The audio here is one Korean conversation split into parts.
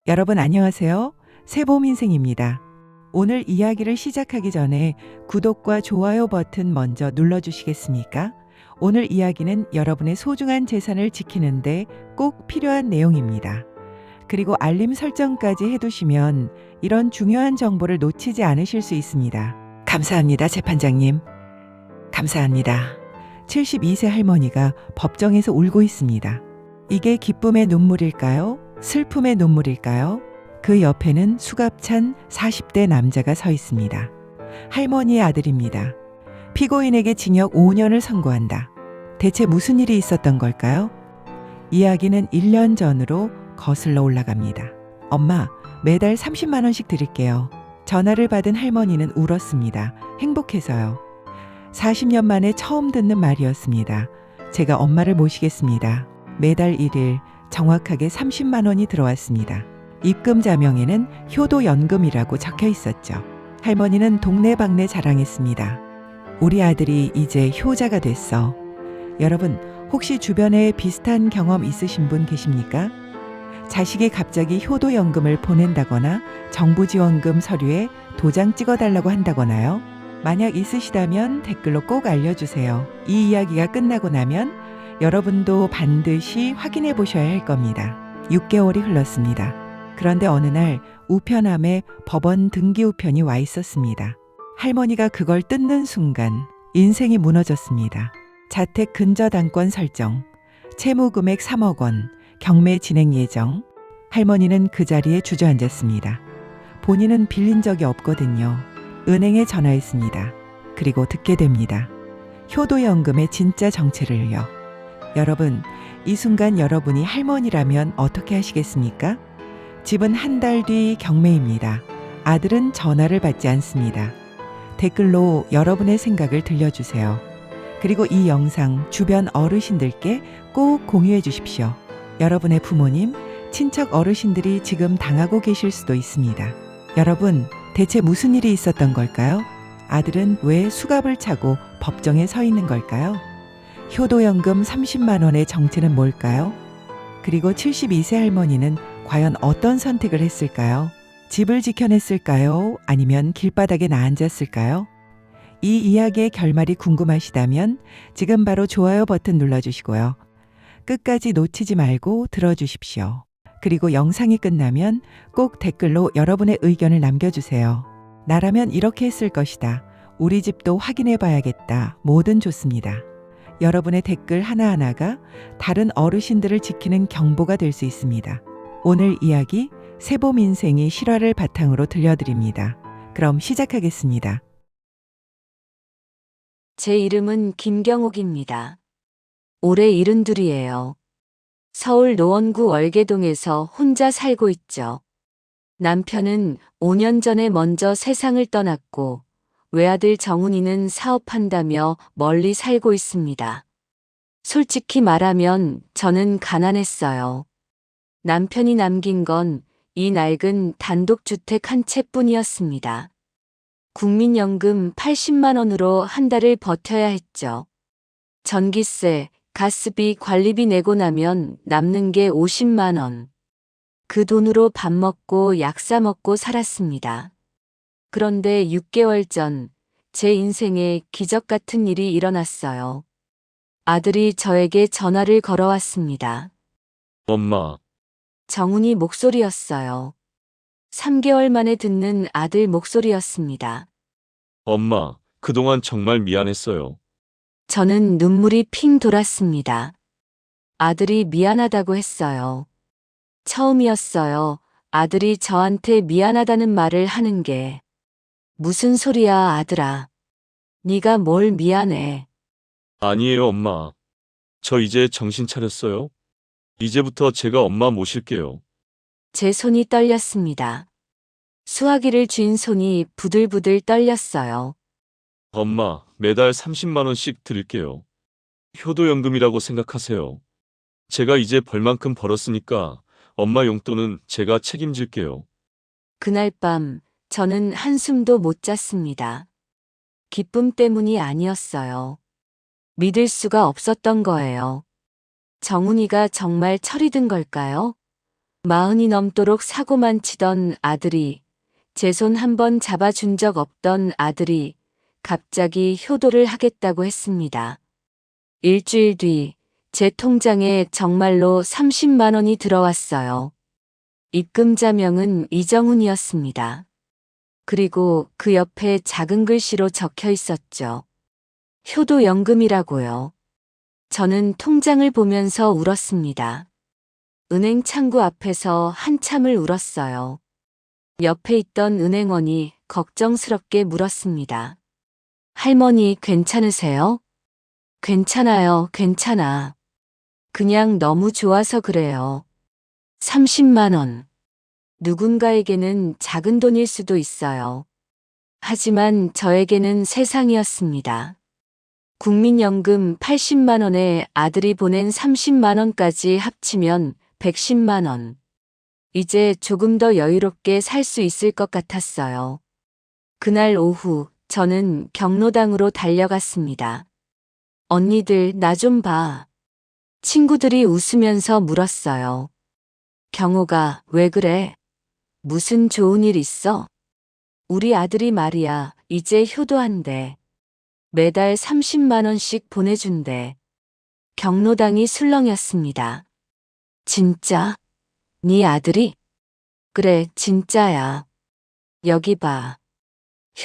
여러분 안녕하세요. 새봄인생입니다. 오늘 이야기를 시작하기 전에 구독과 좋아요 버튼 먼저 눌러주시겠습니까? 오늘 이야기는 여러분의 소중한 재산을 지키는데 꼭 필요한 내용입니다. 그리고 알림 설정까지 해두시면 이런 중요한 정보를 놓치지 않으실 수 있습니다. 감사합니다, 재판장님. 감사합니다. 72세 할머니가 법정에서 울고 있습니다. 이게 기쁨의 눈물일까요? 슬픔의 눈물일까요? 그 옆에는 수갑찬 40대 남자가 서 있습니다. 할머니의 아들입니다. 피고인에게 징역 5년을 선고한다. 대체 무슨 일이 있었던 걸까요? 이야기는 1년 전으로 거슬러 올라갑니다. 엄마, 매달 30만 원씩 드릴게요. 전화를 받은 할머니는 울었습니다. 행복해서요. 40년 만에 처음 듣는 말이었습니다. 제가 엄마를 모시겠습니다. 매달 1일 정확하게 30만 원이 들어왔습니다. 입금 자명에는 효도연금이라고 적혀 있었죠. 할머니는 동네방네 자랑했습니다. 우리 아들이 이제 효자가 됐어. 여러분, 혹시 주변에 비슷한 경험 있으신 분 계십니까? 자식이 갑자기 효도연금을 보낸다거나 정부지원금 서류에 도장 찍어달라고 한다거나요. 만약 있으시다면 댓글로 꼭 알려주세요. 이 이야기가 끝나고 나면 여러분도 반드시 확인해 보셔야 할 겁니다. 6개월이 흘렀습니다. 그런데 어느 날 우편함에 법원 등기 우편이 와 있었습니다. 할머니가 그걸 뜯는 순간 인생이 무너졌습니다. 자택 근저당권 설정, 채무 금액 3억 원, 경매 진행 예정. 할머니는 그 자리에 주저앉았습니다. 본인은 빌린 적이 없거든요. 은행에 전화했습니다. 그리고 듣게 됩니다. 효도연금의 진짜 정체를요. 여러분, 이 순간 여러분이 할머니라면 어떻게 하시겠습니까? 집은 한 달 뒤 경매입니다. 아들은 전화를 받지 않습니다. 댓글로 여러분의 생각을 들려주세요. 그리고 이 영상 주변 어르신들께 꼭 공유해 주십시오. 여러분의 부모님, 친척 어르신들이 지금 당하고 계실 수도 있습니다. 여러분, 대체 무슨 일이 있었던 걸까요? 아들은 왜 수갑을 차고 법정에 서 있는 걸까요? 효도연금 30만 원의 정체는 뭘까요? 그리고 72세 할머니는 과연 어떤 선택을 했을까요? 집을 지켜냈을까요? 아니면 길바닥에 나앉았을까요? 이 이야기의 결말이 궁금하시다면 지금 바로 좋아요 버튼 눌러주시고요. 끝까지 놓치지 말고 들어주십시오. 그리고 영상이 끝나면 꼭 댓글로 여러분의 의견을 남겨주세요. 나라면 이렇게 했을 것이다. 우리 집도 확인해 봐야겠다. 뭐든 좋습니다. 여러분의 댓글 하나하나가 다른 어르신들을 지키는 경보가 될 수 있습니다. 오늘 이야기 새봄 인생이 실화를 바탕으로 들려드립니다. 그럼 시작하겠습니다. 제 이름은 김경옥입니다. 올해 72예요. 서울 노원구 월계동에서 혼자 살고 있죠. 남편은 5년 전에 먼저 세상을 떠났고 외아들 정훈이는 사업한다며 멀리 살고 있습니다. 솔직히 말하면 저는 가난했어요. 남편이 남긴 건 이 낡은 단독주택 한 채뿐이었습니다. 국민연금 80만 원으로 한 달을 버텨야 했죠. 전기세, 가스비, 관리비 내고 나면 남는 게 50만 원. 그 돈으로 밥 먹고 약 사 먹고 살았습니다. 그런데 6개월 전 제 인생에 기적 같은 일이 일어났어요. 아들이 저에게 전화를 걸어왔습니다. 엄마, 정훈이 목소리였어요. 3개월 만에 듣는 아들 목소리였습니다. 엄마, 그동안 정말 미안했어요. 저는 눈물이 핑 돌았습니다. 아들이 미안하다고 했어요. 처음이었어요. 아들이 저한테 미안하다는 말을 하는 게. 무슨 소리야, 아들아. 네가 뭘 미안해. 아니에요, 엄마. 저 이제 정신 차렸어요. 이제부터 제가 엄마 모실게요. 제 손이 떨렸습니다. 수화기를 쥔 손이 부들부들 떨렸어요. 엄마, 매달 30만 원씩 드릴게요. 효도연금이라고 생각하세요. 제가 이제 벌만큼 벌었으니까 엄마 용돈은 제가 책임질게요. 그날 밤 저는 한숨도 못 잤습니다. 기쁨 때문이 아니었어요. 믿을 수가 없었던 거예요. 정훈이가 정말 철이 든 걸까요? 마흔이 넘도록 사고만 치던 아들이, 제 손 한 번 잡아준 적 없던 아들이 갑자기 효도를 하겠다고 했습니다. 일주일 뒤 제 통장에 정말로 30만 원이 들어왔어요. 입금자 명은 이정훈이었습니다. 그리고 그 옆에 작은 글씨로 적혀 있었죠. 효도연금이라고요. 저는 통장을 보면서 울었습니다. 은행 창구 앞에서 한참을 울었어요. 옆에 있던 은행원이 걱정스럽게 물었습니다. 할머니 괜찮으세요? 괜찮아요, 괜찮아. 그냥 너무 좋아서 그래요. 30만 원. 누군가에게는 작은 돈일 수도 있어요. 하지만 저에게는 세상이었습니다. 국민연금 80만 원에 아들이 보낸 30만 원까지 합치면 110만 원. 이제 조금 더 여유롭게 살 수 있을 것 같았어요. 그날 오후 저는 경로당으로 달려갔습니다. 언니들 나 좀 봐. 친구들이 웃으면서 물었어요. 경호가 왜 그래? 무슨 좋은 일 있어? 우리 아들이 말이야 이제 효도한대. 매달 30만 원씩 보내준대. 경로당이 술렁였습니다. 진짜? 네 아들이? 그래, 진짜야. 여기 봐.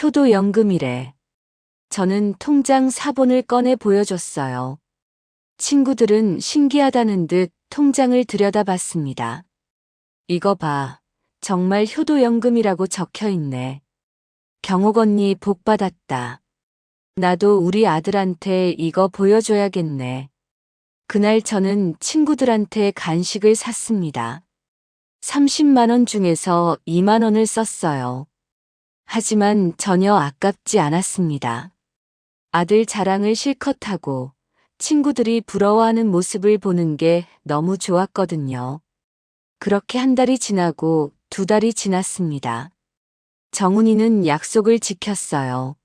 효도연금이래. 저는 통장 사본을 꺼내 보여줬어요. 친구들은 신기하다는 듯 통장을 들여다봤습니다. 이거 봐. 정말 효도연금이라고 적혀 있네. 경옥 언니 복 받았다. 나도 우리 아들한테 이거 보여줘야겠네. 그날 저는 친구들한테 간식을 샀습니다. 30만 원 중에서 2만 원을 썼어요. 하지만 전혀 아깝지 않았습니다. 아들 자랑을 실컷 하고 친구들이 부러워하는 모습을 보는 게 너무 좋았거든요. 그렇게 한 달이 지나고 2달이 지났습니다. 정훈이는 약속을 지켰어요.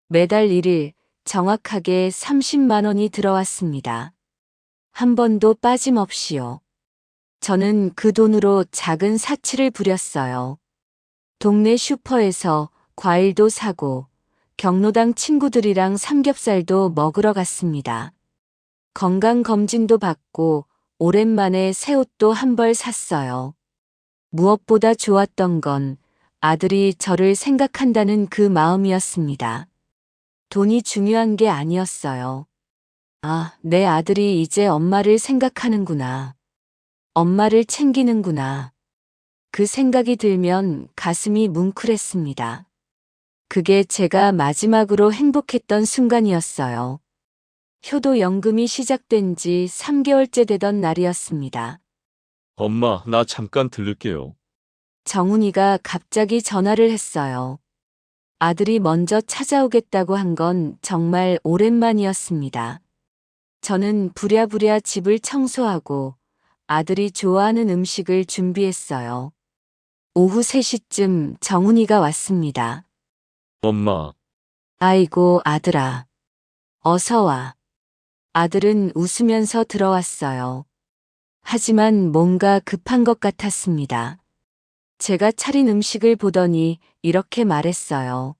매달 1일 정확하게 30만 원이 들어왔습니다. 한 번도 빠짐없이요. 저는 그 돈으로 작은 사치를 부렸어요. 동네 슈퍼에서 과일도 사고 경로당 친구들이랑 삼겹살도 먹으러 갔습니다. 건강검진도 받고 오랜만에 새 옷도 한 벌 샀어요. 무엇보다 좋았던 건 아들이 저를 생각한다는 그 마음이었습니다. 돈이 중요한 게 아니었어요. 아, 내 아들이 이제 엄마를 생각하는구나. 엄마를 챙기는구나. 그 생각이 들면 가슴이 뭉클했습니다. 그게 제가 마지막으로 행복했던 순간이었어요. 효도연금이 시작된 지 3개월째 되던 날이었습니다. 엄마, 나 잠깐 들를게요. 정훈이가 갑자기 전화를 했어요. 아들이 먼저 찾아오겠다고 한 건 정말 오랜만이었습니다. 저는 부랴부랴 집을 청소하고 아들이 좋아하는 음식을 준비했어요. 오후 3시쯤 정훈이가 왔습니다. 엄마, 아이고, 아들아. 어서 와. 아들은 웃으면서 들어왔어요. 하지만 뭔가 급한 것 같았습니다. 제가 차린 음식을 보더니 이렇게 말했어요.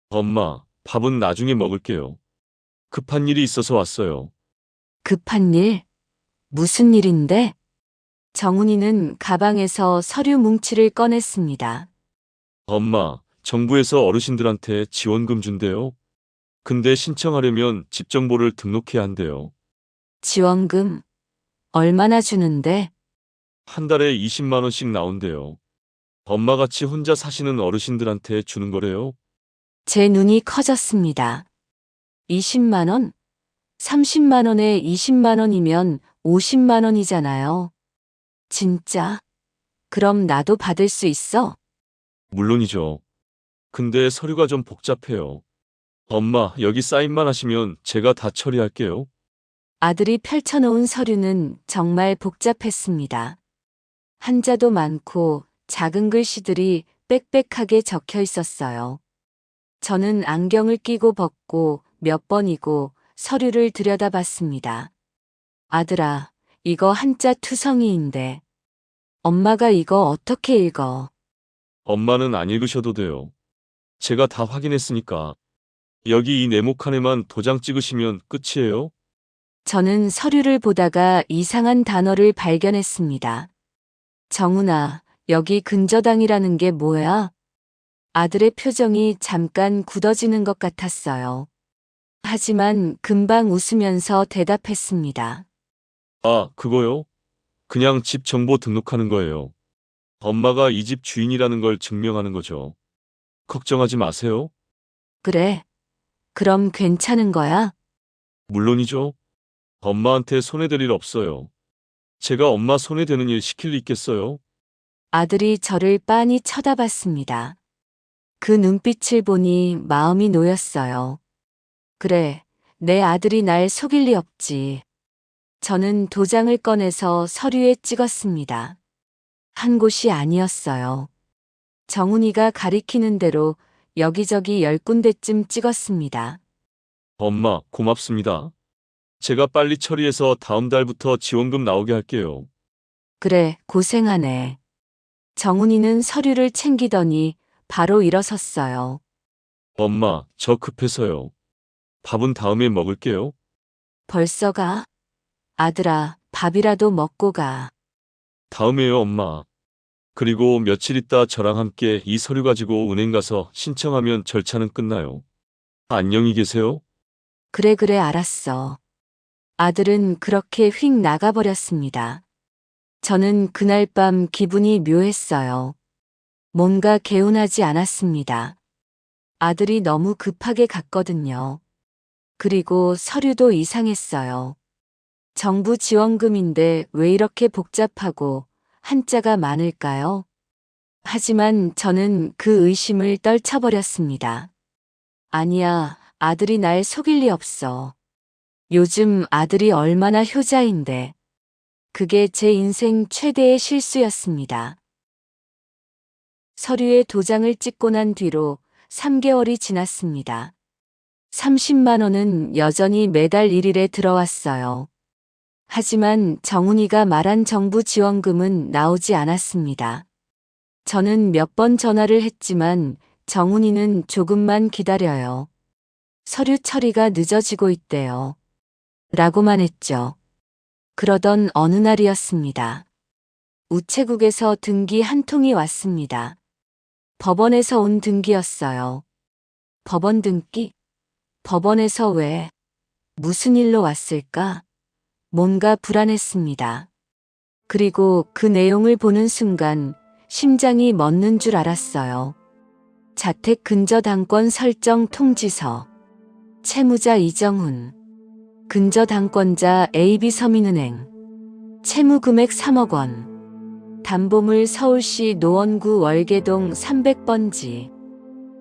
엄마, 밥은 나중에 먹을게요. 급한 일이 있어서 왔어요. 급한 일? 무슨 일인데? 정훈이는 가방에서 서류 뭉치를 꺼냈습니다. 엄마, 정부에서 어르신들한테 지원금 준대요. 근데 신청하려면 집 정보를 등록해야 한대요. 지원금? 얼마나 주는데? 한 달에 20만 원씩 나온대요. 엄마같이 혼자 사시는 어르신들한테 주는 거래요. 제 눈이 커졌습니다. 20만 원? 30만 원에 20만 원이면 50만 원이잖아요. 진짜? 그럼 나도 받을 수 있어? 물론이죠. 근데 서류가 좀 복잡해요. 엄마, 여기 사인만 하시면 제가 다 처리할게요. 아들이 펼쳐놓은 서류는 정말 복잡했습니다. 한자도 많고 작은 글씨들이 빽빽하게 적혀 있었어요. 저는 안경을 끼고 벗고 몇 번이고 서류를 들여다봤습니다. 아들아, 이거 한자 투성이인데 엄마가 이거 어떻게 읽어? 엄마는 안 읽으셔도 돼요. 제가 다 확인했으니까. 여기 이 네모 칸에만 도장 찍으시면 끝이에요. 저는 서류를 보다가 이상한 단어를 발견했습니다. 정훈아, 여기 근저당이라는 게 뭐야? 아들의 표정이 잠깐 굳어지는 것 같았어요. 하지만 금방 웃으면서 대답했습니다. 아, 그거요? 그냥 집 정보 등록하는 거예요. 엄마가 이 집 주인이라는 걸 증명하는 거죠. 걱정하지 마세요. 그래. 그럼 괜찮은 거야? 물론이죠. 엄마한테 손해될 일 없어요. 제가 엄마 손해되는 일 시킬 리 있겠어요? 아들이 저를 빤히 쳐다봤습니다. 그 눈빛을 보니 마음이 놓였어요. 그래, 내 아들이 날 속일 리 없지. 저는 도장을 꺼내서 서류에 찍었습니다. 한 곳이 아니었어요. 정훈이가 가리키는 대로 여기저기 10군데쯤 찍었습니다. 엄마, 고맙습니다. 제가 빨리 처리해서 다음 달부터 지원금 나오게 할게요. 그래, 고생하네. 정훈이는 서류를 챙기더니 바로 일어섰어요. 엄마, 저 급해서요. 밥은 다음에 먹을게요. 벌써 가? 아들아, 밥이라도 먹고 가. 다음에요, 엄마. 그리고 며칠 있다 저랑 함께 이 서류 가지고 은행 가서 신청하면 절차는 끝나요. 안녕히 계세요. 그래, 알았어. 아들은 그렇게 휙 나가버렸습니다. 저는 그날 밤 기분이 묘했어요. 뭔가 개운하지 않았습니다. 아들이 너무 급하게 갔거든요. 그리고 서류도 이상했어요. 정부 지원금인데 왜 이렇게 복잡하고 한자가 많을까요? 하지만 저는 그 의심을 떨쳐버렸습니다. 아니야, 아들이 날 속일 리 없어. 요즘 아들이 얼마나 효자인데. 그게 제 인생 최대의 실수였습니다. 서류에 도장을 찍고 난 뒤로 3개월이 지났습니다. 30만 원은 여전히 매달 1일에 들어왔어요. 하지만 정훈이가 말한 정부 지원금은 나오지 않았습니다. 저는 몇 번 전화를 했지만 정훈이는 조금만 기다려요. 서류 처리가 늦어지고 있대요. 라고만 했죠. 그러던 어느 날이었습니다. 우체국에서 등기 한 통이 왔습니다. 법원에서 온 등기였어요. 법원 등기? 법원에서 왜? 무슨 일로 왔을까? 뭔가 불안했습니다. 그리고 그 내용을 보는 순간 심장이 멎는 줄 알았어요. 자택 근저당권 설정 통지서. 채무자 이정훈. 근저당권자 AB서민은행. 채무금액 3억 원. 담보물 서울시 노원구 월계동 300번지.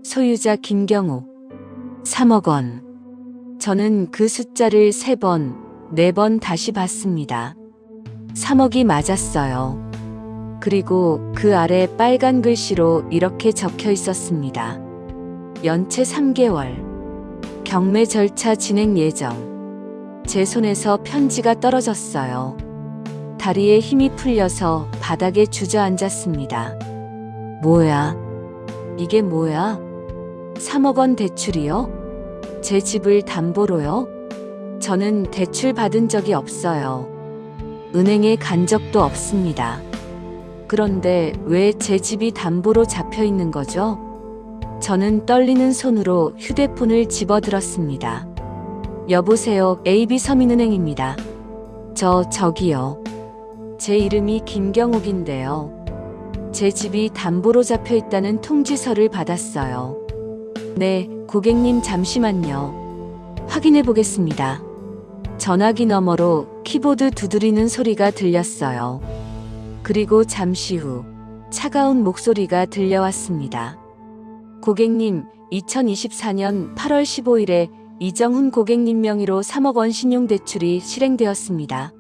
소유자 김경욱. 3억 원. 저는 그 숫자를 3번, 4번 다시 봤습니다. 3억이 맞았어요. 그리고 그 아래 빨간 글씨로 이렇게 적혀 있었습니다. 연체 3개월. 경매 절차 진행 예정. 제 손에서 편지가 떨어졌어요. 다리에 힘이 풀려서 바닥에 주저앉았습니다. 뭐야? 이게 뭐야? 3억 원 대출이요? 제 집을 담보로요? 저는 대출 받은 적이 없어요. 은행에 간 적도 없습니다. 그런데 왜 제 집이 담보로 잡혀 있는 거죠? 저는 떨리는 손으로 휴대폰을 집어들었습니다. 여보세요, AB서민은행입니다. 저기요. 제 이름이 김경욱인데요. 제 집이 담보로 잡혀 있다는 통지서를 받았어요. 네, 고객님 잠시만요. 확인해 보겠습니다. 전화기 너머로 키보드 두드리는 소리가 들렸어요. 그리고 잠시 후 차가운 목소리가 들려왔습니다. 고객님, 2024년 8월 15일에 이정훈 고객님 명의로 3억 원 신용대출이 실행되었습니다.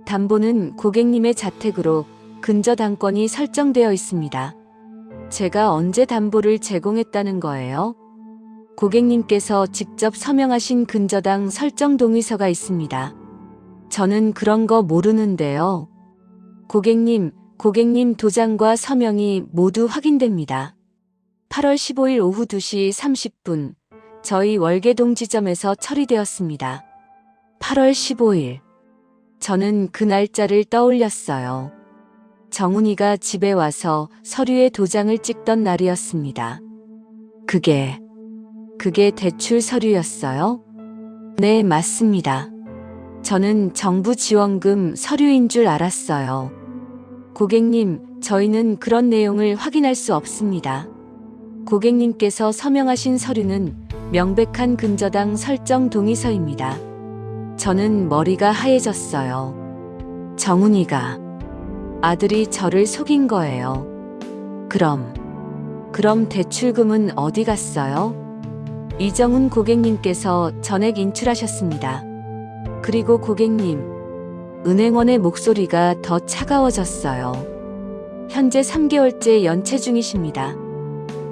담보는 고객님의 자택으로 근저당권이 설정되어 있습니다. 제가 언제 담보를 제공했다는 거예요? 고객님께서 직접 서명하신 근저당 설정 동의서가 있습니다. 저는 그런 거 모르는데요. 고객님, 고객님 도장과 서명이 모두 확인됩니다. 8월 15일 오후 2시 30분, 저희 월계동 지점에서 처리되었습니다. 8월 15일. 저는 그 날짜를 떠올렸어요. 정훈이가 집에 와서 서류에 도장을 찍던 날이었습니다. 그게 대출 서류였어요? 네, 맞습니다. 저는 정부 지원금 서류인 줄 알았어요. 고객님, 저희는 그런 내용을 확인할 수 없습니다. 고객님께서 서명하신 서류는 명백한 근저당 설정 동의서입니다. 저는 머리가 하얘졌어요. 정훈이가, 아들이 저를 속인 거예요. 그럼 대출금은 어디 갔어요? 이정훈 고객님께서 전액 인출하셨습니다. 그리고 고객님, 은행원의 목소리가 더 차가워졌어요. 현재 3개월째 연체 중이십니다.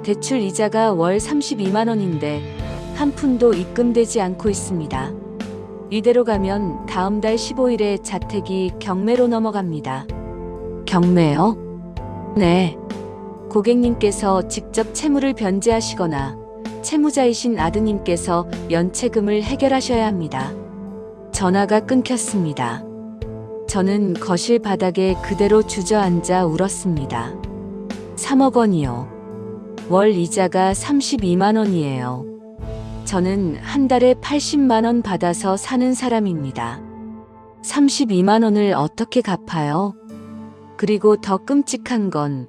대출 이자가 월 32만 원인데 한 푼도 입금되지 않고 있습니다. 이대로 가면 다음 달 15일에 자택이 경매로 넘어갑니다. 경매요? 네. 고객님께서 직접 채무를 변제하시거나 채무자이신 아드님께서 연체금을 해결하셔야 합니다. 전화가 끊겼습니다. 저는 거실 바닥에 그대로 주저앉아 울었습니다. 3억 원이요. 월 이자가 32만 원이에요. 저는 한 달에 80만 원 받아서 사는 사람입니다. 32만 원을 어떻게 갚아요? 그리고 더 끔찍한 건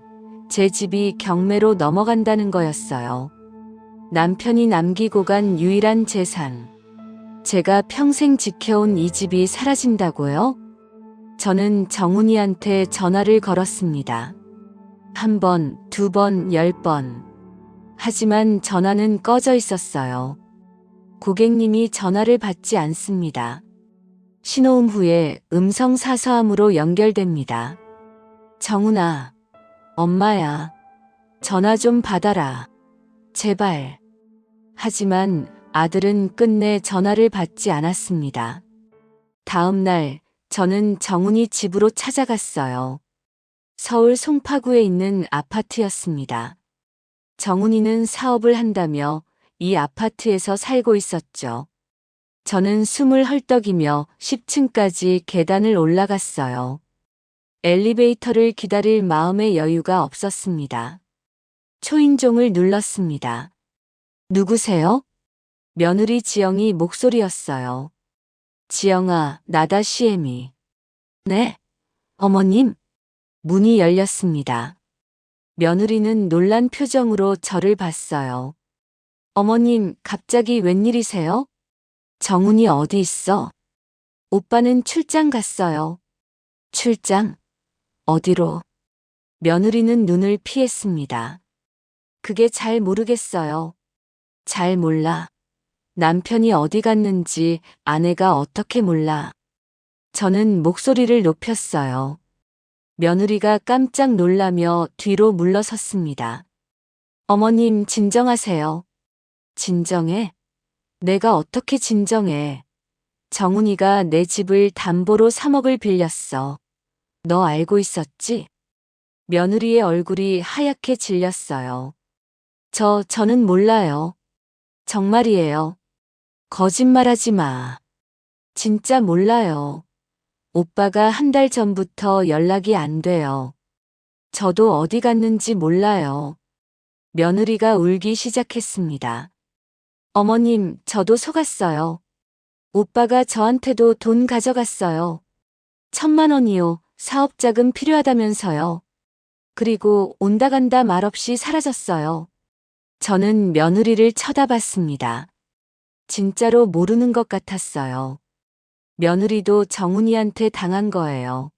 제 집이 경매로 넘어간다는 거였어요. 남편이 남기고 간 유일한 재산. 제가 평생 지켜온 이 집이 사라진다고요? 저는 정훈이한테 전화를 걸었습니다. 1번, 2번, 10번. 하지만 전화는 꺼져 있었어요. 고객님이 전화를 받지 않습니다. 신호음 후에 음성 사서함으로 연결됩니다. 정훈아, 엄마야. 전화 좀 받아라. 제발. 하지만 아들은 끝내 전화를 받지 않았습니다. 다음 날 저는 정훈이 집으로 찾아갔어요. 서울 송파구에 있는 아파트였습니다. 정훈이는 사업을 한다며 이 아파트에서 살고 있었죠. 저는 숨을 헐떡이며 10층까지 계단을 올라갔어요. 엘리베이터를 기다릴 마음의 여유가 없었습니다. 초인종을 눌렀습니다. 누구세요? 며느리 지영이 목소리였어요. 지영아, 나다 시엠이. 네? 어머님? 문이 열렸습니다. 며느리는 놀란 표정으로 저를 봤어요. 어머님, 갑자기 웬일이세요? 정훈이 어디 있어? 오빠는 출장 갔어요. 출장? 어디로? 며느리는 눈을 피했습니다. 그게 잘 모르겠어요. 잘 몰라. 남편이 어디 갔는지 아내가 어떻게 몰라. 저는 목소리를 높였어요. 며느리가 깜짝 놀라며 뒤로 물러섰습니다. 어머님, 진정하세요. 진정해? 내가 어떻게 진정해? 정훈이가 내 집을 담보로 3억을 빌렸어. 너 알고 있었지? 며느리의 얼굴이 하얗게 질렸어요. 저는 몰라요. 정말이에요. 거짓말하지 마. 진짜 몰라요. 오빠가 한 달 전부터 연락이 안 돼요. 저도 어디 갔는지 몰라요. 며느리가 울기 시작했습니다. 어머님, 저도 속았어요. 오빠가 저한테도 돈 가져갔어요. 1,000만 원이요. 사업자금 필요하다면서요. 그리고 온다 간다 말없이 사라졌어요. 저는 며느리를 쳐다봤습니다. 진짜로 모르는 것 같았어요. 며느리도 정훈이한테 당한 거예요.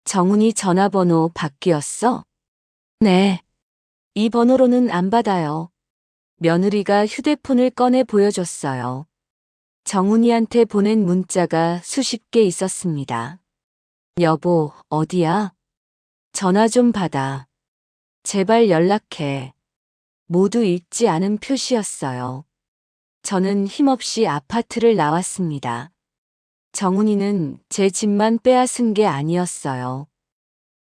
정훈이 전화번호 바뀌었어? 네. 이 번호로는 안 받아요. 며느리가 휴대폰을 꺼내 보여줬어요. 정훈이한테 보낸 문자가 수십 개 있었습니다. 여보, 어디야? 전화 좀 받아. 제발 연락해. 모두 읽지 않은 표시였어요. 저는 힘없이 아파트를 나왔습니다. 정훈이는 제 집만 빼앗은 게 아니었어요.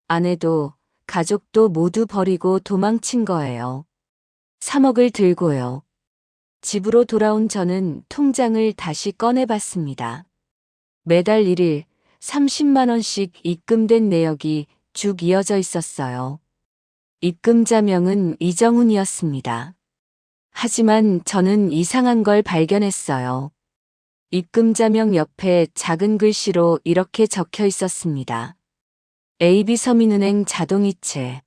아내도 가족도 모두 버리고 도망친 거예요. 3억을 들고요. 집으로 돌아온 저는 통장을 다시 꺼내봤습니다. 매달 1일 30만 원씩 입금된 내역이 쭉 이어져 있었어요. 입금자 명은 이정훈이었습니다. 하지만 저는 이상한 걸 발견했어요. 입금자명 옆에 작은 글씨로 이렇게 적혀 있었습니다. AB서민은행 자동이체.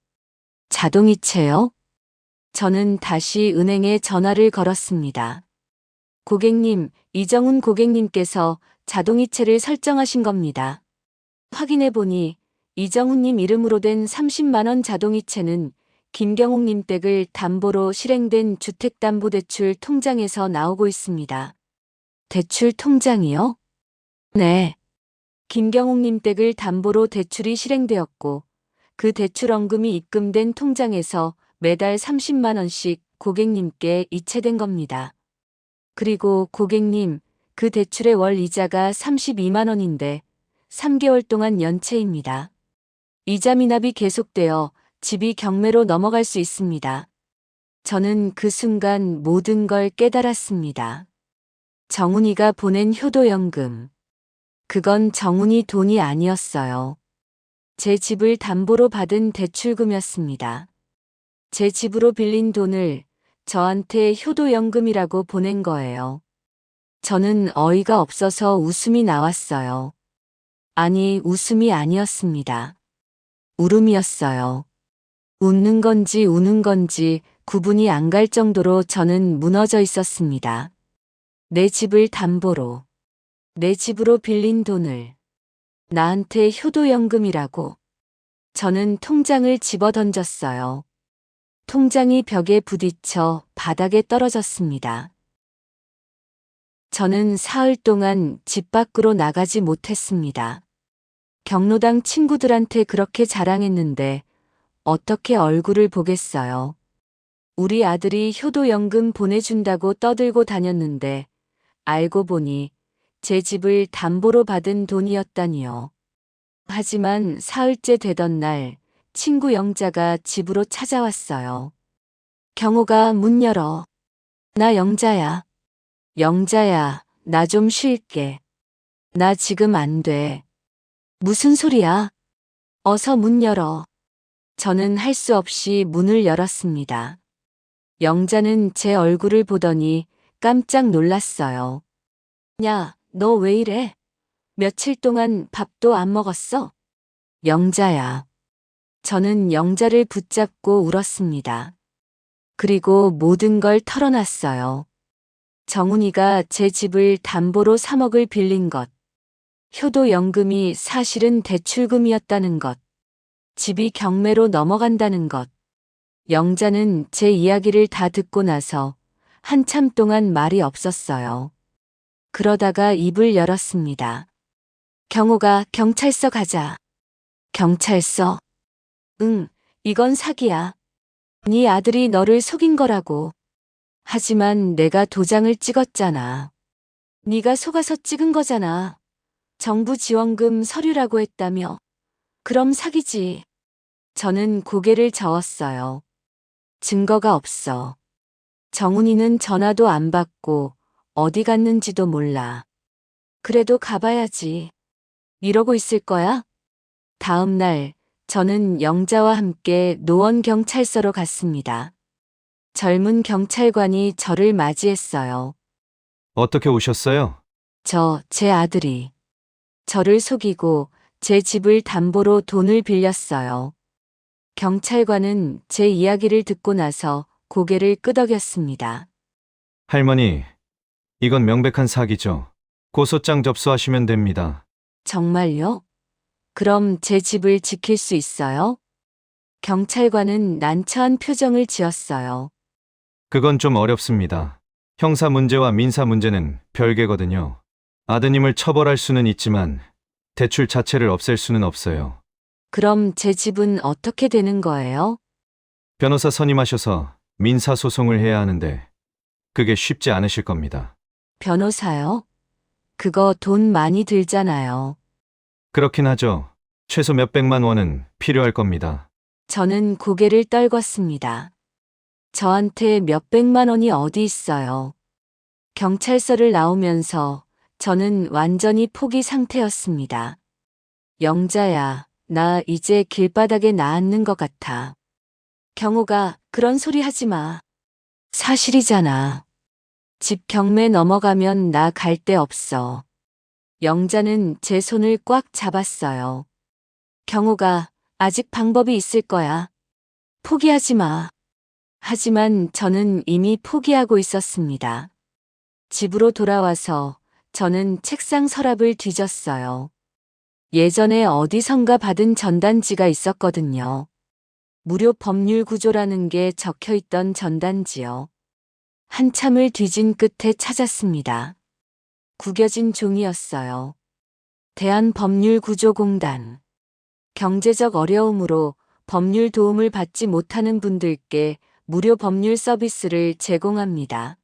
자동이체요? 저는 다시 은행에 전화를 걸었습니다. 고객님, 이정훈 고객님께서 자동이체를 설정하신 겁니다. 확인해 보니 이정훈님 이름으로 된 30만 원 자동이체는 김경옥님 댁을 담보로 실행된 주택담보대출 통장에서 나오고 있습니다. 대출 통장이요? 네. 김경옥님 댁을 담보로 대출이 실행되었고 그 대출 원금이 입금된 통장에서 매달 30만 원씩 고객님께 이체된 겁니다. 그리고 고객님, 그 대출의 월 이자가 32만 원인데 3개월 동안 연체입니다. 이자 미납이 계속되어 집이 경매로 넘어갈 수 있습니다. 저는 그 순간 모든 걸 깨달았습니다. 정훈이가 보낸 효도연금. 그건 정훈이 돈이 아니었어요. 제 집을 담보로 받은 대출금이었습니다. 제 집으로 빌린 돈을 저한테 효도연금이라고 보낸 거예요. 저는 어이가 없어서 웃음이 나왔어요. 아니, 웃음이 아니었습니다. 울음이었어요. 웃는 건지 우는 건지 구분이 안 갈 정도로 저는 무너져 있었습니다. 내 집을 담보로, 내 집으로 빌린 돈을 나한테 효도연금이라고. 저는 통장을 집어던졌어요. 통장이 벽에 부딪혀 바닥에 떨어졌습니다. 저는 사흘 동안 집 밖으로 나가지 못했습니다. 경로당 친구들한테 그렇게 자랑했는데 어떻게 얼굴을 보겠어요. 우리 아들이 효도연금 보내준다고 떠들고 다녔는데 알고 보니 제 집을 담보로 받은 돈이었다니요. 하지만 사흘째 되던 날 친구 영자가 집으로 찾아왔어요. 경호가 문 열어. 나 영자야. 영자야, 나 좀 쉴게. 나 지금 안 돼. 무슨 소리야? 어서 문 열어. 저는 할 수 없이 문을 열었습니다. 영자는 제 얼굴을 보더니 깜짝 놀랐어요. 야, 너 왜 이래? 며칠 동안 밥도 안 먹었어? 영자야. 저는 영자를 붙잡고 울었습니다. 그리고 모든 걸 털어놨어요. 정훈이가 제 집을 담보로 3억을 빌린 것, 효도연금이 사실은 대출금이었다는 것, 집이 경매로 넘어간다는 것. 영자는 제 이야기를 다 듣고 나서 한참 동안 말이 없었어요. 그러다가 입을 열었습니다. 경호가 경찰서 가자. 경찰서? 응, 이건 사기야. 네 아들이 너를 속인 거라고. 하지만 내가 도장을 찍었잖아. 네가 속아서 찍은 거잖아. 정부 지원금 서류라고 했다며. 그럼 사기지. 저는 고개를 저었어요. 증거가 없어. 정훈이는 전화도 안 받고 어디 갔는지도 몰라. 그래도 가봐야지. 이러고 있을 거야? 다음 날 저는 영자와 함께 노원경찰서로 갔습니다. 젊은 경찰관이 저를 맞이했어요. 어떻게 오셨어요? 제 아들이 저를 속이고 제 집을 담보로 돈을 빌렸어요. 경찰관은 제 이야기를 듣고 나서 고개를 끄덕였습니다. 할머니, 이건 명백한 사기죠. 고소장 접수하시면 됩니다. 정말요? 그럼 제 집을 지킬 수 있어요? 경찰관은 난처한 표정을 지었어요. 그건 좀 어렵습니다. 형사 문제와 민사 문제는 별개거든요. 아드님을 처벌할 수는 있지만 대출 자체를 없앨 수는 없어요. 그럼 제 집은 어떻게 되는 거예요? 변호사 선임하셔서 민사 소송을 해야 하는데 그게 쉽지 않으실 겁니다. 변호사요? 그거 돈 많이 들잖아요. 그렇긴 하죠. 최소 몇백만 원은 필요할 겁니다. 저는 고개를 떨궜습니다. 저한테 몇백만 원이 어디 있어요. 경찰서를 나오면서 저는 완전히 포기 상태였습니다. 영자야, 나 이제 길바닥에 나앉는 것 같아. 경호가 그런 소리 하지 마. 사실이잖아. 집 경매 넘어가면 나 갈 데 없어. 영자는 제 손을 꽉 잡았어요. 경호가 아직 방법이 있을 거야. 포기하지 마. 하지만 저는 이미 포기하고 있었습니다. 집으로 돌아와서 저는 책상 서랍을 뒤졌어요. 예전에 어디선가 받은 전단지가 있었거든요. 무료 법률 구조라는 게 적혀 있던 전단지요. 한참을 뒤진 끝에 찾았습니다. 구겨진 종이였어요. 대한법률구조공단. 경제적 어려움으로 법률 도움을 받지 못하는 분들께 무료 법률 서비스를 제공합니다.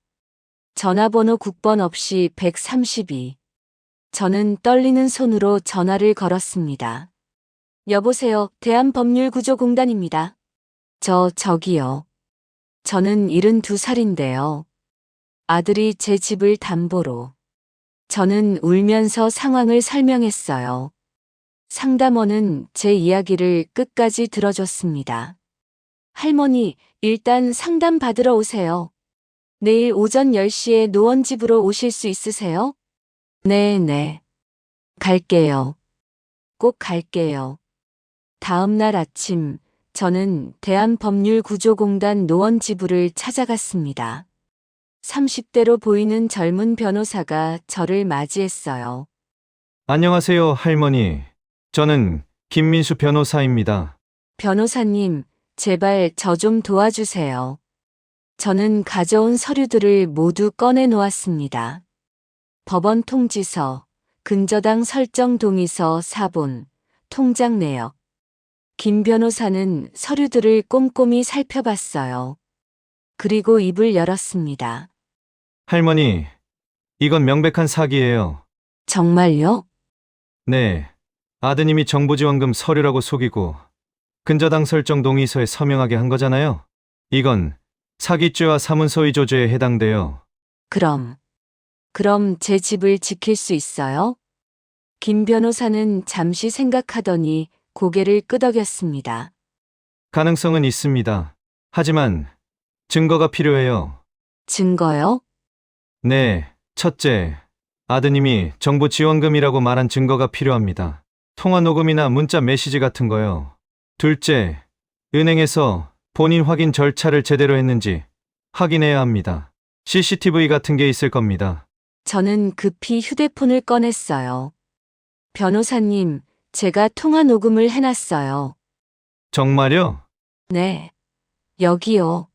전화번호 국번 없이 132. 저는 떨리는 손으로 전화를 걸었습니다. 여보세요, 대한법률구조공단입니다. 저기요. 저는 72살인데요. 아들이 제 집을 담보로. 저는 울면서 상황을 설명했어요. 상담원은 제 이야기를 끝까지 들어줬습니다. 할머니, 일단 상담 받으러 오세요. 내일 오전 10시에 노원집으로 오실 수 있으세요? 네. 갈게요. 꼭 갈게요. 다음 날 아침, 저는 대한법률구조공단 노원지부를 찾아갔습니다. 30대로 보이는 젊은 변호사가 저를 맞이했어요. 안녕하세요, 할머니. 저는 김민수 변호사입니다. 변호사님, 제발 저 좀 도와주세요. 저는 가져온 서류들을 모두 꺼내 놓았습니다. 법원 통지서, 근저당 설정 동의서 사본, 통장 내역. 김 변호사는 서류들을 꼼꼼히 살펴봤어요. 그리고 입을 열었습니다. 할머니, 이건 명백한 사기예요. 정말요? 네. 아드님이 정부지원금 서류라고 속이고 근저당 설정 동의서에 서명하게 한 거잖아요. 이건 사기죄와 사문서위조죄에 해당돼요. 그럼 제 집을 지킬 수 있어요? 김 변호사는 잠시 생각하더니 고개를 끄덕였습니다. 가능성은 있습니다. 하지만 증거가 필요해요. 증거요? 네. 첫째, 아드님이 정부 지원금이라고 말한 증거가 필요합니다. 통화 녹음이나 문자 메시지 같은 거요. 둘째, 은행에서 본인 확인 절차를 제대로 했는지 확인해야 합니다. CCTV 같은 게 있을 겁니다. 저는 급히 휴대폰을 꺼냈어요. 변호사님, 제가 통화 녹음을 해놨어요. 정말요? 네. 여기요.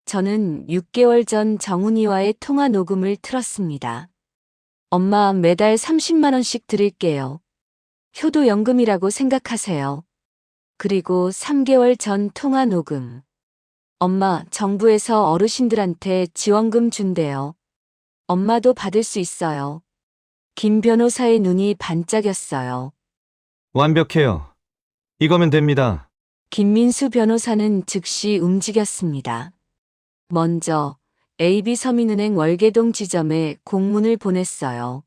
저는 6개월 전 정훈이와의 통화 녹음을 틀었습니다. 엄마 매달 30만 원씩 드릴게요. 효도연금이라고 생각하세요. 그리고 3개월 전 통화 녹음. 엄마, 정부에서 어르신들한테 지원금 준대요. 엄마도 받을 수 있어요. 김 변호사의 눈이 반짝였어요. 완벽해요. 이거면 됩니다. 김민수 변호사는 즉시 움직였습니다. 먼저 AB서민은행 월계동 지점에 공문을 보냈어요.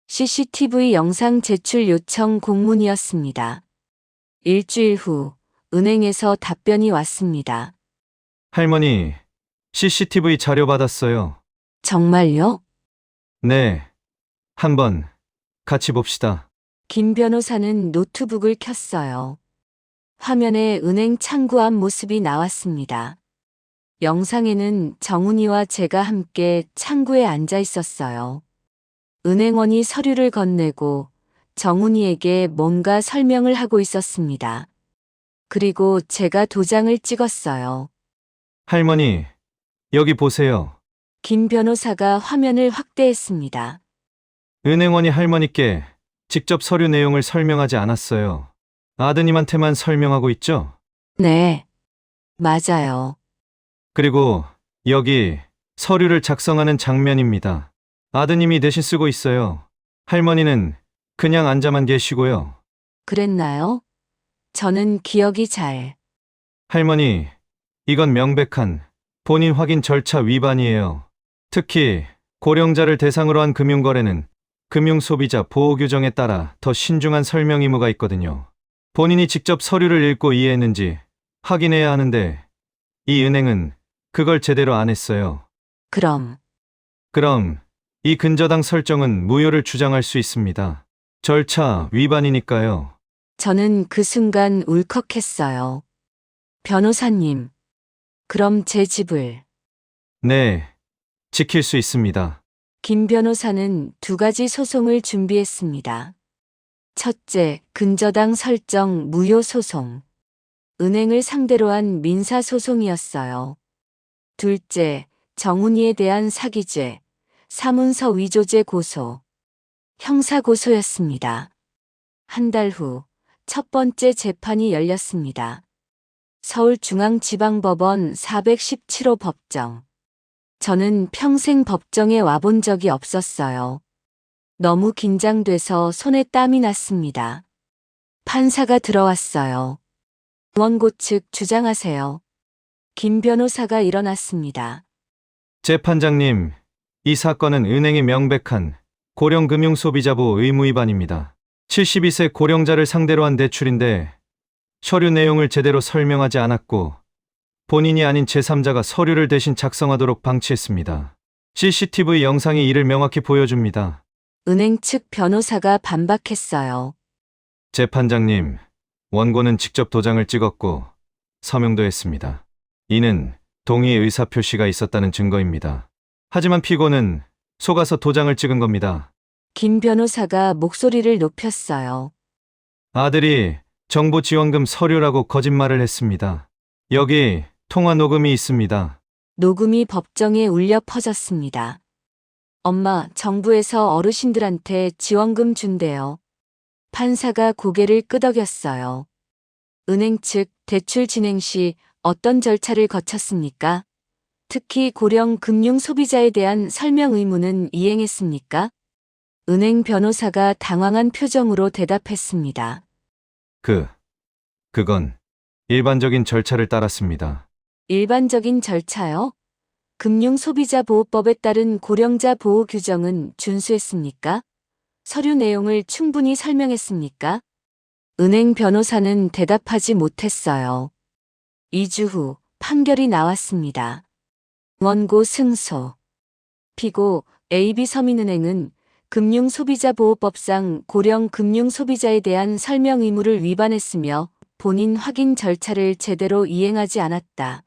CCTV 영상 제출 요청 공문이었습니다. 일주일 후 은행에서 답변이 왔습니다. 할머니, CCTV 자료 받았어요. 정말요? 네. 한번 같이 봅시다. 김 변호사는 노트북을 켰어요. 화면에 은행 창구 앞 모습이 나왔습니다. 영상에는 정훈이와 제가 함께 창구에 앉아 있었어요. 은행원이 서류를 건네고 정훈이에게 뭔가 설명을 하고 있었습니다. 그리고 제가 도장을 찍었어요. 할머니, 여기 보세요. 김 변호사가 화면을 확대했습니다. 은행원이 할머니께 직접 서류 내용을 설명하지 않았어요. 아드님한테만 설명하고 있죠? 네, 맞아요. 그리고 여기 서류를 작성하는 장면입니다. 아드님이 대신 쓰고 있어요. 할머니는 그냥 앉아만 계시고요. 그랬나요? 저는 기억이 잘. 할머니, 이건 명백한 본인 확인 절차 위반이에요. 특히 고령자를 대상으로 한 금융거래는 금융소비자 보호규정에 따라 더 신중한 설명 의무가 있거든요. 본인이 직접 서류를 읽고 이해했는지 확인해야 하는데 이 은행은 그걸 제대로 안 했어요. 그럼 그럼 이 근저당 설정은 무효를 주장할 수 있습니다. 절차 위반이니까요. 저는 그 순간 울컥했어요. 변호사님, 그럼 제 집을. 네, 지킬 수 있습니다. 김 변호사는 두 가지 소송을 준비했습니다. 첫째, 근저당 설정 무효 소송. 은행을 상대로 한 민사 소송이었어요. 둘째, 정훈이에 대한 사기죄, 사문서 위조죄 고소, 형사 고소였습니다. 한 달 후 첫 번째 재판이 열렸습니다. 서울중앙지방법원 417호 법정. 저는 평생 법정에 와본 적이 없었어요. 너무 긴장돼서 손에 땀이 났습니다. 판사가 들어왔어요. 원고 측 주장하세요. 김 변호사가 일어났습니다. 재판장님, 이 사건은 은행의 명백한 고령금융소비자보호 의무 위반입니다. 72세 고령자를 상대로 한 대출인데 서류 내용을 제대로 설명하지 않았고 본인이 아닌 제3자가 서류를 대신 작성하도록 방치했습니다. CCTV 영상이 이를 명확히 보여줍니다. 은행 측 변호사가 반박했어요. 재판장님, 원고는 직접 도장을 찍었고 서명도 했습니다. 이는 동의의 의사표시가 있었다는 증거입니다. 하지만 피고는 속아서 도장을 찍은 겁니다. 김 변호사가 목소리를 높였어요. 아들이 정보지원금 서류라고 거짓말을 했습니다. 여기 통화 녹음이 있습니다. 녹음이 법정에 울려 퍼졌습니다. 엄마, 정부에서 어르신들한테 지원금 준대요. 판사가 고개를 끄덕였어요. 은행 측 대출 진행 시 어떤 절차를 거쳤습니까? 특히 고령 금융 소비자에 대한 설명 의무는 이행했습니까? 은행 변호사가 당황한 표정으로 대답했습니다. 그건 일반적인 절차를 따랐습니다. 일반적인 절차요? 금융소비자보호법에 따른 고령자 보호 규정은 준수했습니까? 서류 내용을 충분히 설명했습니까? 은행 변호사는 대답하지 못했어요. 2주 후 판결이 나왔습니다. 원고 승소. 피고 AB서민은행은 금융소비자보호법상 고령 금융소비자에 대한 설명 의무를 위반했으며 본인 확인 절차를 제대로 이행하지 않았다.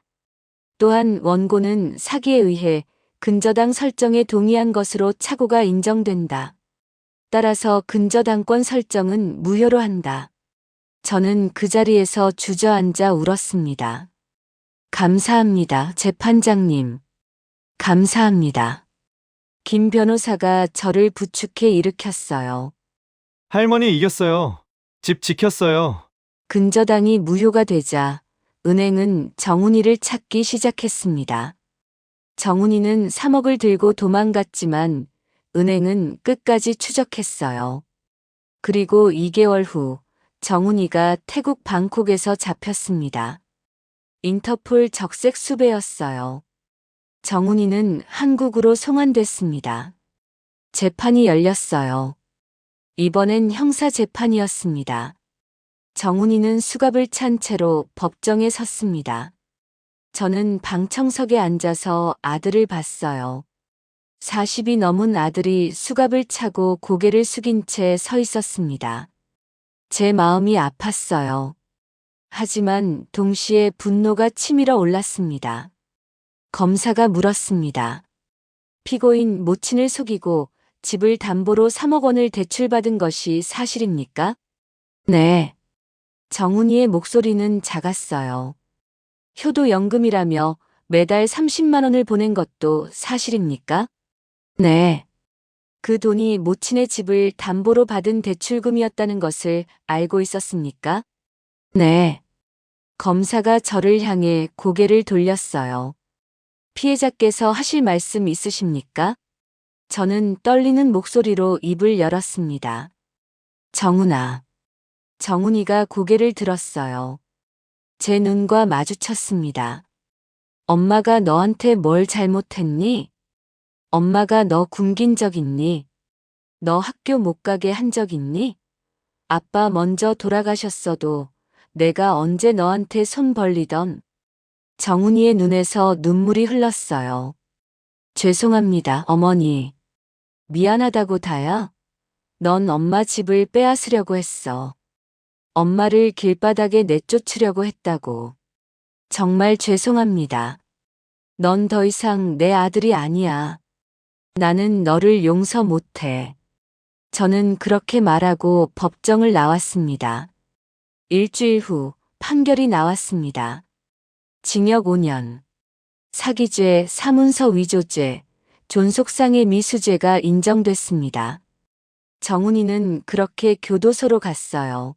또한 원고는 사기에 의해 근저당 설정에 동의한 것으로 착오가 인정된다. 따라서 근저당권 설정은 무효로 한다. 저는 그 자리에서 주저앉아 울었습니다. 감사합니다, 재판장님. 감사합니다. 김 변호사가 저를 부축해 일으켰어요. 할머니 이겼어요. 집 지켰어요. 근저당이 무효가 되자 은행은 정훈이를 찾기 시작했습니다. 정훈이는 3억을 들고 도망갔지만 은행은 끝까지 추적했어요. 그리고 2개월 후 정훈이가 태국 방콕에서 잡혔습니다. 인터폴 적색 수배였어요. 정훈이는 한국으로 송환됐습니다. 재판이 열렸어요. 이번엔 형사 재판이었습니다. 정훈이는 수갑을 찬 채로 법정에 섰습니다. 저는 방청석에 앉아서 아들을 봤어요. 40이 넘은 아들이 수갑을 차고 고개를 숙인 채 서 있었습니다. 제 마음이 아팠어요. 하지만 동시에 분노가 치밀어 올랐습니다. 검사가 물었습니다. 피고인 모친을 속이고 집을 담보로 3억 원을 대출받은 것이 사실입니까? 네. 정훈이의 목소리는 작았어요. 효도연금이라며 매달 30만 원을 보낸 것도 사실입니까? 네. 그 돈이 모친의 집을 담보로 받은 대출금이었다는 것을 알고 있었습니까? 네. 검사가 저를 향해 고개를 돌렸어요. 피해자께서 하실 말씀 있으십니까? 저는 떨리는 목소리로 입을 열었습니다. 정훈아. 정훈이가 고개를 들었어요. 제 눈과 마주쳤습니다. 엄마가 너한테 뭘 잘못했니? 엄마가 너 굶긴 적 있니? 너 학교 못 가게 한 적 있니? 아빠 먼저 돌아가셨어도 내가 언제 너한테 손 벌리던. 정훈이의 눈에서 눈물이 흘렀어요. 죄송합니다, 어머니. 미안하다고 다야. 넌 엄마 집을 빼앗으려고 했어. 엄마를 길바닥에 내쫓으려고 했다고. 정말 죄송합니다. 넌 더 이상 내 아들이 아니야. 나는 너를 용서 못해. 저는 그렇게 말하고 법정을 나왔습니다. 일주일 후 판결이 나왔습니다. 징역 5년. 사기죄, 사문서 위조죄, 존속상해 미수죄가 인정됐습니다. 정훈이는 그렇게 교도소로 갔어요.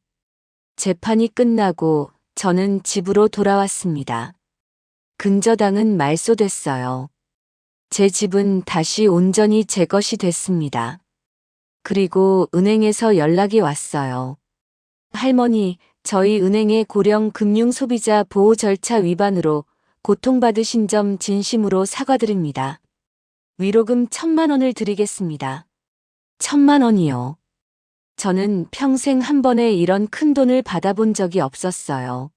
재판이 끝나고 저는 집으로 돌아왔습니다. 근저당은 말소됐어요. 제 집은 다시 온전히 제 것이 됐습니다. 그리고 은행에서 연락이 왔어요. 할머니, 저희 은행의 고령 금융 소비자 보호 절차 위반으로 고통받으신 점 진심으로 사과드립니다. 위로금 1,000만 원을 드리겠습니다. 1,000만 원이요. 저는 평생 한 번에 이런 큰 돈을 받아본 적이 없었어요.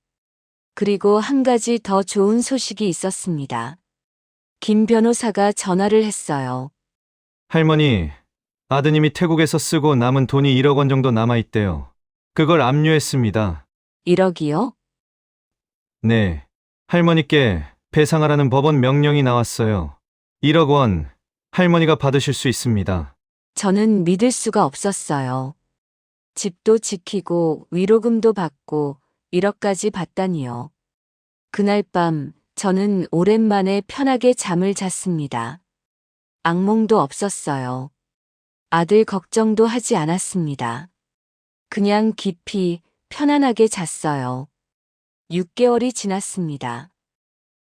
그리고 한 가지 더 좋은 소식이 있었습니다. 김 변호사가 전화를 했어요. 할머니, 아드님이 태국에서 쓰고 남은 돈이 1억 원 정도 남아있대요. 그걸 압류했습니다. 1억이요? 네. 할머니께 배상하라는 법원 명령이 나왔어요. 1억 원, 할머니가 받으실 수 있습니다. 저는 믿을 수가 없었어요. 집도 지키고 위로금도 받고 1억까지 받다니요. 그날 밤 저는 오랜만에 편하게 잠을 잤습니다. 악몽도 없었어요. 아들 걱정도 하지 않았습니다. 그냥 깊이 편안하게 잤어요. 6개월이 지났습니다.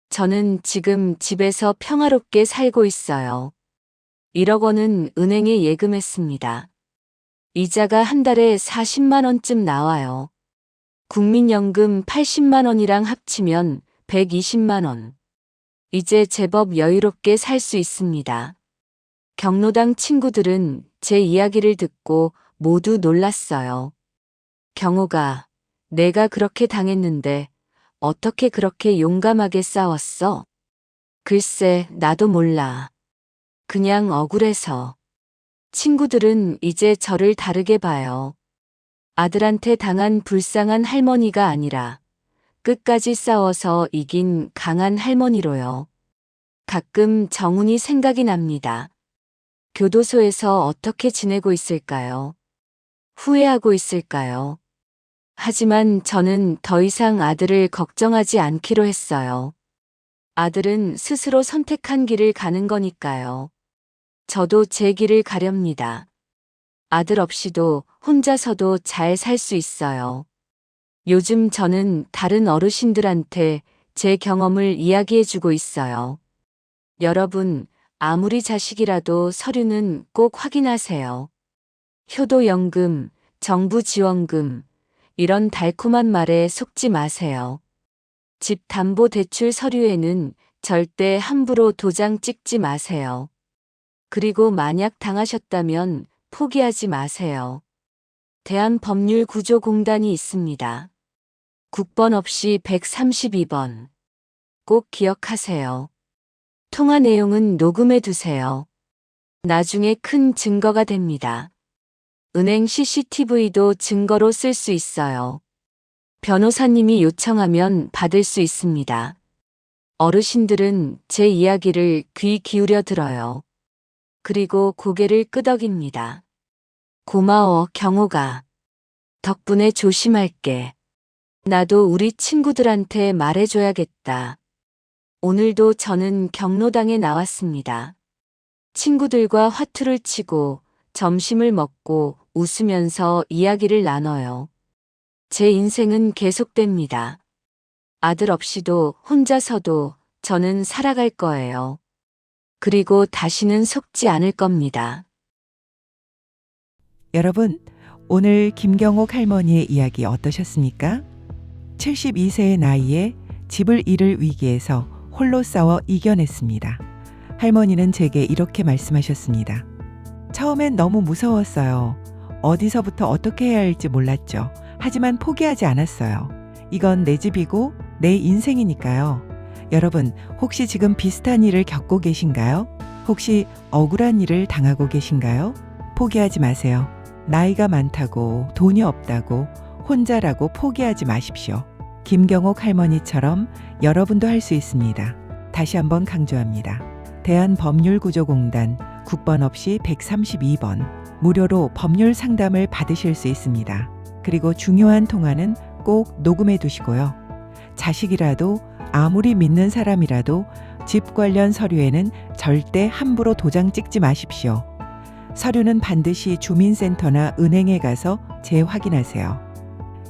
저는 지금 집에서 평화롭게 살고 있어요. 1억 원은 은행에 예금했습니다. 이자가 한 달에 40만 원쯤 나와요. 국민연금 80만 원이랑 합치면 120만 원. 이제 제법 여유롭게 살 수 있습니다. 경로당 친구들은 제 이야기를 듣고 모두 놀랐어요. 경호가, 내가 그렇게 당했는데 어떻게 그렇게 용감하게 싸웠어? 글쎄, 나도 몰라. 그냥 억울해서. 친구들은 이제 저를 다르게 봐요. 아들한테 당한 불쌍한 할머니가 아니라 끝까지 싸워서 이긴 강한 할머니로요. 가끔 정훈이 생각이 납니다. 교도소에서 어떻게 지내고 있을까요? 후회하고 있을까요? 하지만 저는 더 이상 아들을 걱정하지 않기로 했어요. 아들은 스스로 선택한 길을 가는 거니까요. 저도 제 길을 가렵니다. 아들 없이도 혼자서도 잘 살 수 있어요. 요즘 저는 다른 어르신들한테 제 경험을 이야기해주고 있어요. 여러분, 아무리 자식이라도 서류는 꼭 확인하세요. 효도연금, 정부 지원금, 이런 달콤한 말에 속지 마세요. 집 담보 대출 서류에는 절대 함부로 도장 찍지 마세요. 그리고 만약 당하셨다면 포기하지 마세요. 대한법률구조공단이 있습니다. 국번 없이 132번. 꼭 기억하세요. 통화 내용은 녹음해 두세요. 나중에 큰 증거가 됩니다. 은행 CCTV도 증거로 쓸 수 있어요. 변호사님이 요청하면 받을 수 있습니다. 어르신들은 제 이야기를 귀 기울여 들어요. 그리고 고개를 끄덕입니다. 고마워, 경호가. 덕분에 조심할게. 나도 우리 친구들한테 말해줘야겠다. 오늘도 저는 경로당에 나왔습니다. 친구들과 화투를 치고 점심을 먹고 웃으면서 이야기를 나눠요. 제 인생은 계속됩니다. 아들 없이도 혼자서도 저는 살아갈 거예요. 그리고 다시는 속지 않을 겁니다. 여러분, 오늘 김경옥 할머니의 이야기 어떠셨습니까? 72세의 나이에 집을 잃을 위기에서 홀로 싸워 이겨냈습니다. 할머니는 제게 이렇게 말씀하셨습니다. 처음엔 너무 무서웠어요. 어디서부터 어떻게 해야 할지 몰랐죠. 하지만 포기하지 않았어요. 이건 내 집이고 내 인생이니까요. 여러분, 혹시 지금 비슷한 일을 겪고 계신가요? 혹시 억울한 일을 당하고 계신가요? 포기하지 마세요. 나이가 많다고, 돈이 없다고, 혼자라고 포기하지 마십시오. 김경옥 할머니처럼 여러분도 할 수 있습니다. 다시 한번 강조합니다. 대한법률구조공단 국번 없이 132번 무료로 법률 상담을 받으실 수 있습니다. 그리고 중요한 통화는 꼭 녹음해 두시고요. 자식이라도 아무리 믿는 사람이라도 집 관련 서류에는 절대 함부로 도장 찍지 마십시오. 서류는 반드시 주민센터나 은행에 가서 재확인하세요.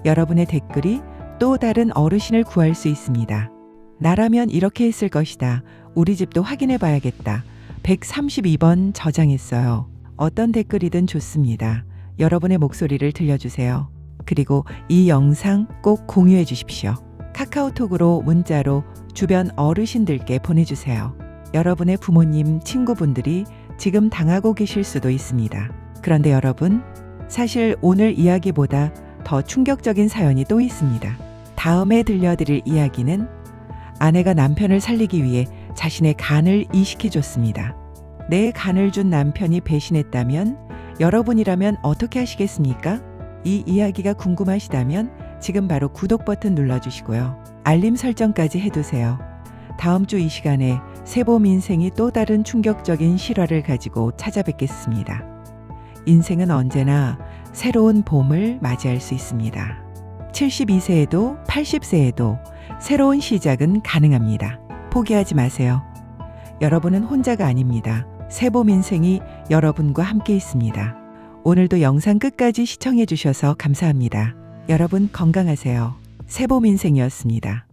여러분의 댓글이 또 다른 어르신을 구할 수 있습니다. 나라면 이렇게 했을 것이다. 우리 집도 확인해 봐야겠다. 132번 저장했어요. 어떤 댓글이든 좋습니다. 여러분의 목소리를 들려주세요. 그리고 이 영상 꼭 공유해 주십시오. 카카오톡으로 문자로 주변 어르신들께 보내주세요. 여러분의 부모님, 친구분들이 지금 당하고 계실 수도 있습니다. 그런데 여러분, 사실 오늘 이야기보다 더 충격적인 사연이 또 있습니다. 다음에 들려드릴 이야기는 아내가 남편을 살리기 위해 자신의 간을 이식해줬습니다. 내 간을 준 남편이 배신했다면 여러분이라면 어떻게 하시겠습니까? 이 이야기가 궁금하시다면 지금 바로 구독 버튼 눌러주시고요. 알림 설정까지 해두세요. 다음 주 이 시간에 새봄 인생이 또 다른 충격적인 실화를 가지고 찾아뵙겠습니다. 인생은 언제나 새로운 봄을 맞이할 수 있습니다. 72세에도 80세에도 새로운 시작은 가능합니다. 포기하지 마세요. 여러분은 혼자가 아닙니다. 새봄 인생이 여러분과 함께 있습니다. 오늘도 영상 끝까지 시청해 주셔서 감사합니다. 여러분 건강하세요. 새봄 인생이었습니다.